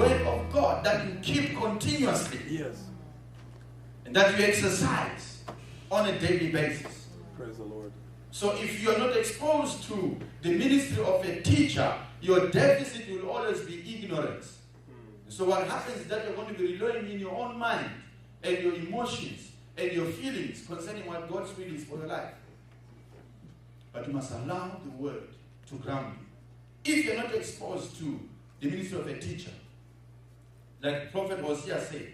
word of God that you keep continuously. Yes. And that you exercise on a daily basis. Praise the Lord. So if you are not exposed to the ministry of a teacher, your deficit will always be ignorance. So what happens is that you're going to be relying in your own mind and your emotions and your feelings concerning what God's will is for your life. But you must allow the word to ground you. If you're not exposed to the ministry of a teacher, like Prophet Hosea said,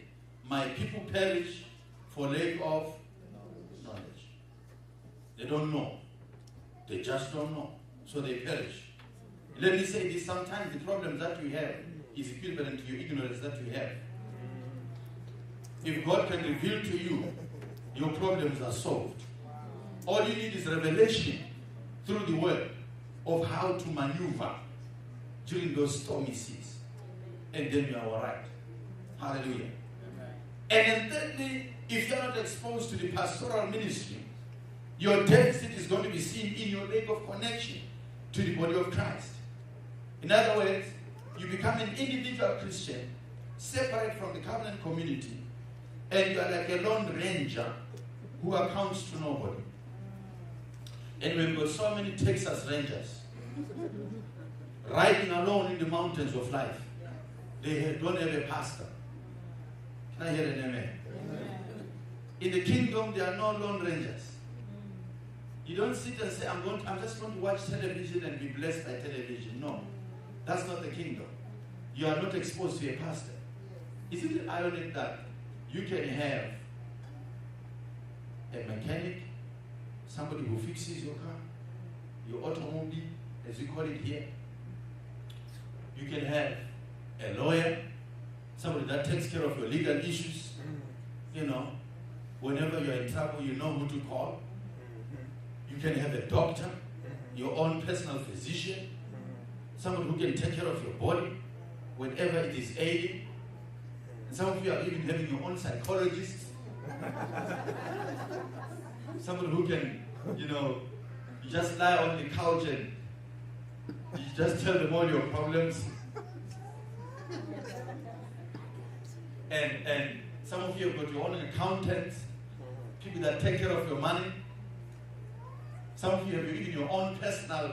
my people perish for lack of knowledge. They don't know. They just don't know. So they perish. Let me say this, sometimes the problem that you have is equivalent to your ignorance that you have. If God can reveal to you, your problems are solved. All you need is revelation through the word of how to maneuver during those stormy seas. And then you are all right. Hallelujah. And then thirdly, if you are not exposed to the pastoral ministry, your deficit is going to be seen in your lack of connection to the body of Christ. In other words, you become an individual Christian, separate from the covenant community, and you are like a lone ranger who accounts to nobody. And we've got so many Texas Rangers riding alone in the mountains of life. They don't have a pastor. Can I hear an amen? In the kingdom, there are no lone rangers. You don't sit and say, I'm just going to watch television and be blessed by television. No, that's not the kingdom. You are not exposed to a pastor. Isn't it ironic that you can have a mechanic, somebody who fixes your car, your automobile, as we call it here. You can have a lawyer, somebody that takes care of your legal issues. You know, whenever you're in trouble, you know who to call. You can have a doctor, your own personal physician, someone who can take care of your body whenever it is ailing. And some of you are even having your own psychologist. Someone who can, you just lie on the couch and you just tell them all your problems. And some of you have got your own accountants, people that take care of your money. Some of you have even your own personal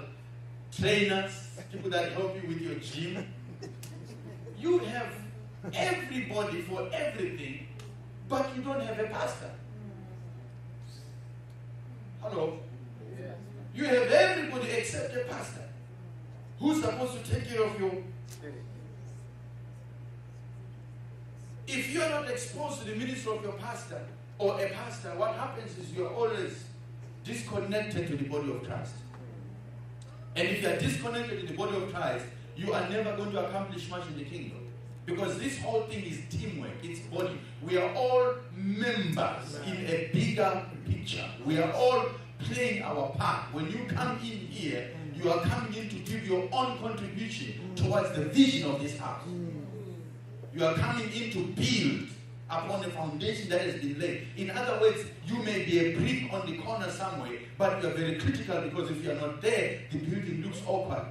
trainers, people that help you with your gym. You have everybody for everything, but you don't have a pastor. Hello? You have everybody except a pastor who's supposed to take care of you. If you're not exposed to the ministry of your pastor or a pastor, what happens is you're always disconnected to the body of Christ. And if you are disconnected to the body of Christ, you are never going to accomplish much in the kingdom. Because this whole thing is teamwork, it's body. We are all members in a bigger picture. We are all playing our part. When you come in here, you are coming in to give your own contribution towards the vision of this house. You are coming in to build upon a foundation that has been laid. In other words, you may be a brick on the corner somewhere, but you are very critical because if you are not there, the building looks awkward.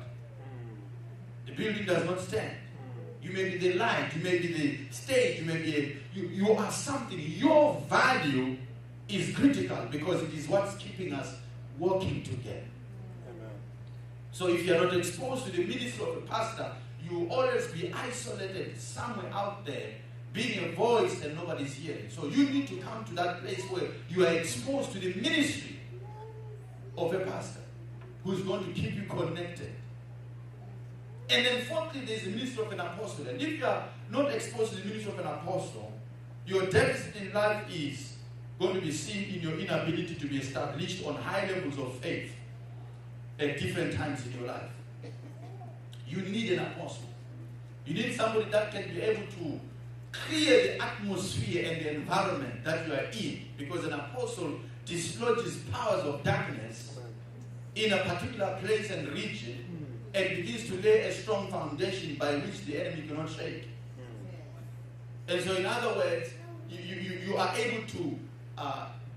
The building does not stand. You may be the light, you may be the stage, you may be you are something. Your value is critical because it is what's keeping us working together. Amen. So if you are not exposed to the ministry of a pastor, you will always be isolated somewhere out there, being a voice and nobody's hearing. So you need to come to that place where you are exposed to the ministry of a pastor who's going to keep you connected. And then fourthly, there's the ministry of an apostle. And if you are not exposed to the ministry of an apostle, your deficit in life is going to be seen in your inability to be established on high levels of faith at different times in your life. You need an apostle. You need somebody that can be able to clear the atmosphere and the environment that you are in, because an apostle dislodges powers of darkness in a particular place and region and begins to lay a strong foundation by which the enemy cannot shake. And so in other words, you are able to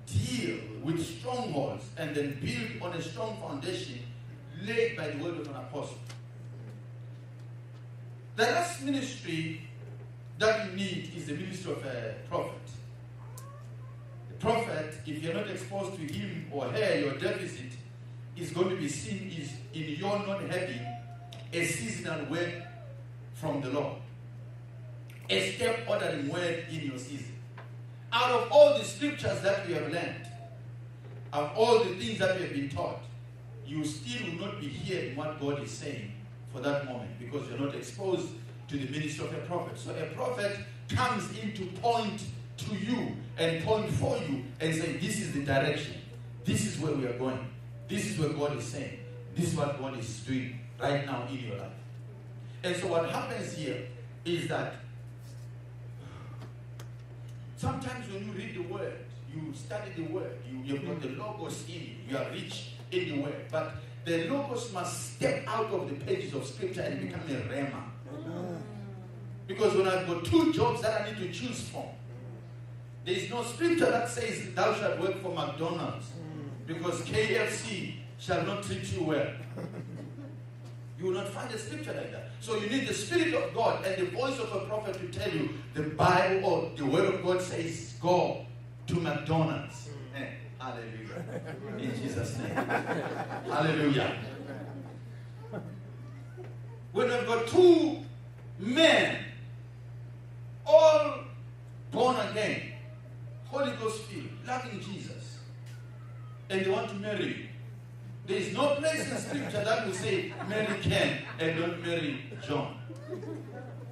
deal with strongholds and then build on a strong foundation laid by the word of an apostle. The last ministry that you need is the ministry of a prophet. The prophet, if you're not exposed to him or her, your deficit is going to be seen is in your not having a seasonal word from the Lord. A step ordering word in your season. Out of all the scriptures that we have learned, of all the things that we have been taught, you still will not be hearing what God is saying for that moment because you're not exposed to the ministry of a prophet. So a prophet comes in to point to you and point for you and say, this is the direction. This is where we are going. This is what God is saying. This is what God is doing right now in your life. And so what happens here is that sometimes when you read the word, you study the word, you've got the logos in you, you are rich in the word. But the logos must step out of the pages of scripture and become a rhema. Because when I've got two jobs that I need to choose from, there is no scripture that says thou shalt work for McDonald's because KFC shall not treat you well. You will not find a scripture like that. So you need the Spirit of God and the voice of a prophet to tell you the Bible or the Word of God says go to McDonald's. Hallelujah. In Jesus' name. Hallelujah. When I've got two men, all born again, Holy Ghost filled, loving Jesus, and they want to marry you, there is no place in scripture that will say marry Ken and don't marry John.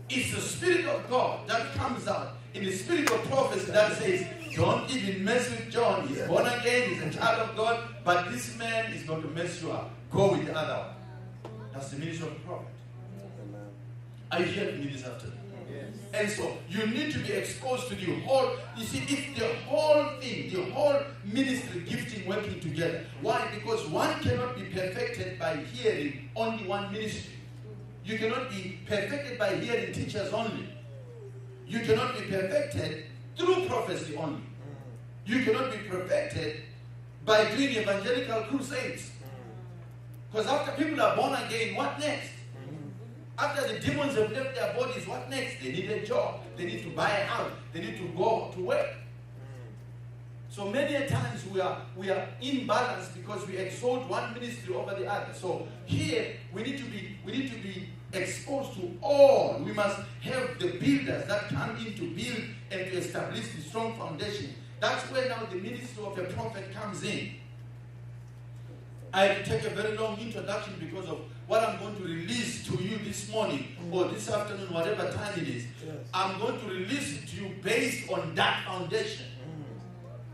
It's the Spirit of God that comes out in the spirit of prophecy that says, don't even mess with John. He's born again, he's a child of God, but this man is going to mess you up. Go with the other one. That's the ministry of the prophet. Are you hearing me this afternoon? Yes. And so you need to be exposed to the whole, you see, it's the whole thing, the whole ministry, gifting working together. Why? Because one cannot be perfected by hearing only one ministry. You cannot be perfected by hearing teachers only. You cannot be perfected through prophecy only. You cannot be perfected by doing evangelical crusades. Because after people are born again, what next? After the demons have left their bodies, what next? They need a job. They need to buy a house. They need to go to work. So many a times we are imbalanced because we exalt one ministry over the other. So here we need to be exposed to all. We must have the builders that come in to build and to establish the strong foundation. That's where now the ministry of the prophet comes in. I take a very long introduction because of what I'm going to release to you this morning or this afternoon, whatever time it is. Yes. I'm going to release it to you based on that foundation.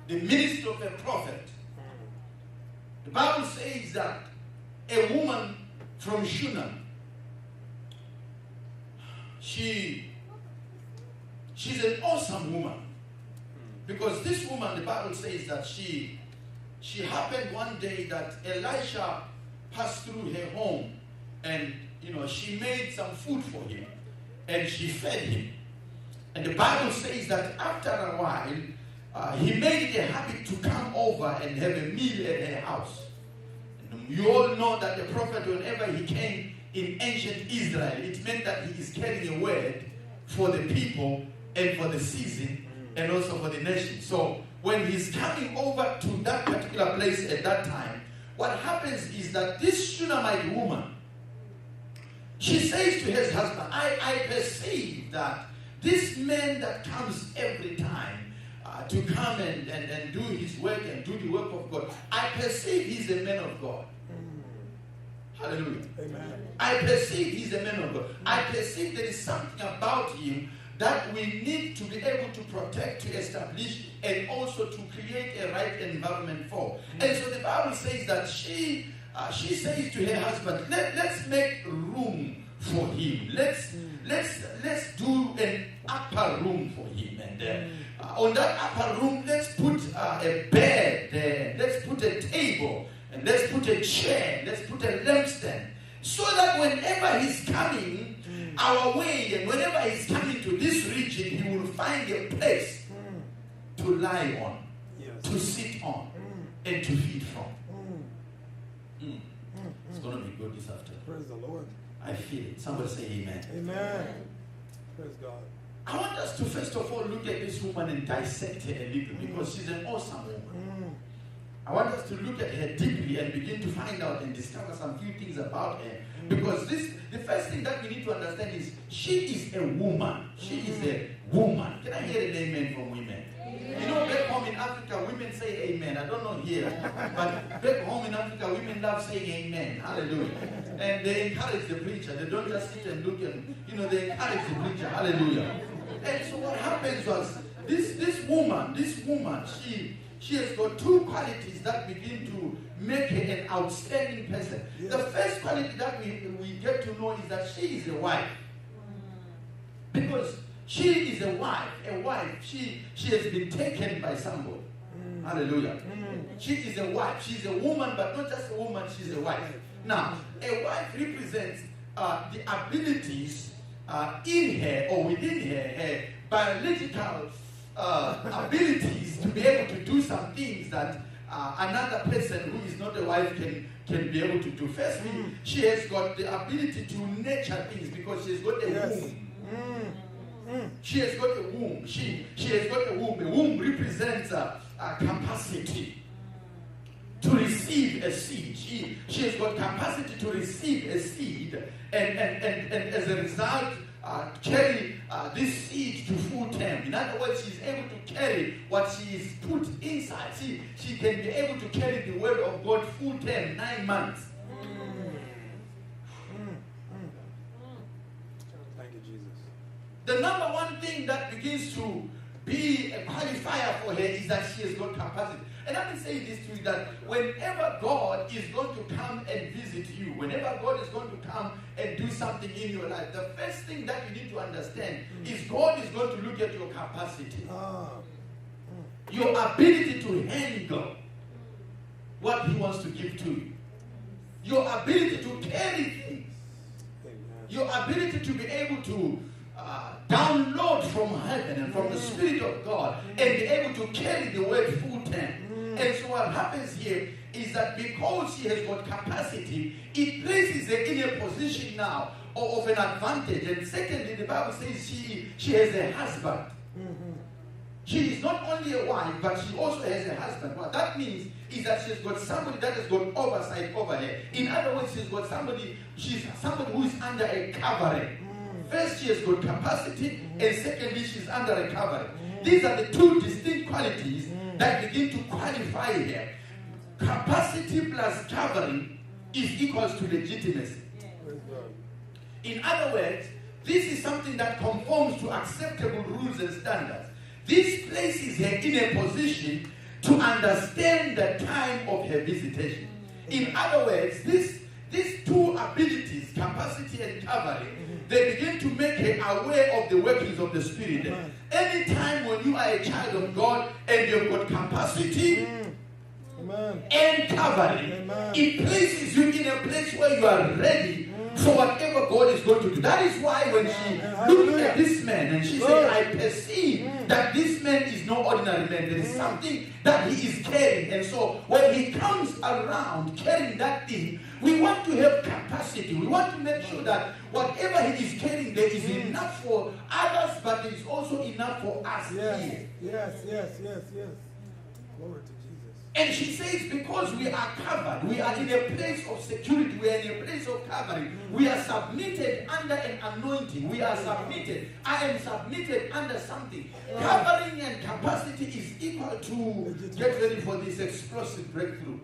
The ministry of a prophet. The Bible says that a woman from Shunem, she's an awesome woman. Because this woman, the Bible says that she happened one day that Elisha passed through her home and, she made some food for him and she fed him. And the Bible says that after a while, he made it a habit to come over and have a meal at her house. And you all know that the prophet, whenever he came in ancient Israel, it meant that he is carrying a word for the people and for the season and also for the nation. So when he's coming over to that particular place at that time, what happens is that this Shunammite woman, she says to his husband, I perceive that this man that comes every time to come and do his work and do the work of God, I perceive he's a man of God. Hallelujah. Amen. I perceive he's a man of God. I perceive there is something about him that we need to be able to protect, to establish, and also to create a right environment for. And so the Bible says that she says to her husband, let's make room for him. Let's do an upper room for him. And on that upper room, let's put a bed there. Let's put a table. And let's put a chair. Let's put a lampstand. So that whenever he's coming our way and whenever he's coming to this region, he will find a place to lie on, to sit on, and to feed from. It's going to be good this afternoon. Praise the Lord. I feel it. Somebody say amen. Amen. Praise God. I want us to first of all look at this woman and dissect her a little, because she's an awesome woman. I want us to look at her deeply and begin to find out and discover some few things about her. Because the first thing that we need to understand is she is a woman. She is a woman. Can I hear an amen from women? You know, back home in Africa, women say amen. I don't know here, but back home in Africa, women love saying amen. Hallelujah. And they encourage the preacher. They don't just sit and look and, they encourage the preacher. Hallelujah. And so what happens was, this woman, she has got two qualities that begin to make her an outstanding person. Yes. The first quality that we get to know is that she is a wife. Because she is a wife. She has been taken by somebody. Hallelujah. She is a wife. She's a woman, but not just a woman, she's a wife. Now, a wife represents the abilities in her or within her biological abilities to be able to do some things that another person who is not a wife can be able to do. Firstly, she has got the ability to nurture things because she has got a womb. She has got a womb. She has got a womb. A womb represents a capacity to receive a seed. She has got capacity to receive a seed and as a result carry this seed to full term. In other words, she's able to carry what she is put inside. She can be able to carry the word of God full term, 9 months. Thank you, Jesus. The number one thing that begins to be a qualifier for her is that she has got capacity. And let me say this to you, that whenever God is going to come and visit you, whenever God is going to come and do something in your life, the first thing that you need to understand is God is going to look at your capacity. Your ability to handle what He wants to give to you. Your ability to carry things. Your ability to be able to download from heaven and from the Spirit of God and be able to carry the word full term. And so what happens here is that because she has got capacity, it places her in a position now of an advantage. And secondly, the Bible says she has a husband. She is not only a wife, but she also has a husband. What that means is that she's got somebody that has got oversight over her. In other words, she's somebody who is under a covering. First, she has got capacity, and secondly, she's under a covering. These are the two distinct qualities that begin to qualify her. Capacity plus covering is equals to legitimacy. In other words, this is something that conforms to acceptable rules and standards. This places her in a position to understand the time of her visitation. In other words, these two abilities, capacity and covering, they begin to make her aware of the workings of the Spirit. Anytime when you are a child of God and you've got capacity and covering, it places you in a place where you are ready for whatever God is going to do. That is why when she looked at this man and she said, I perceive that this man is no ordinary man. There is something that he is carrying. And so when he comes around carrying that thing, we want to have capacity. We want to make sure that whatever he is carrying, there is enough for others, but there is also enough for us here. Yes. Glory to Jesus. And she says, because we are covered, we are in a place of security, we are in a place of covering, we are submitted under an anointing, we are submitted, I am submitted under something. Covering and capacity is equal to, get ready for this explosive breakthrough.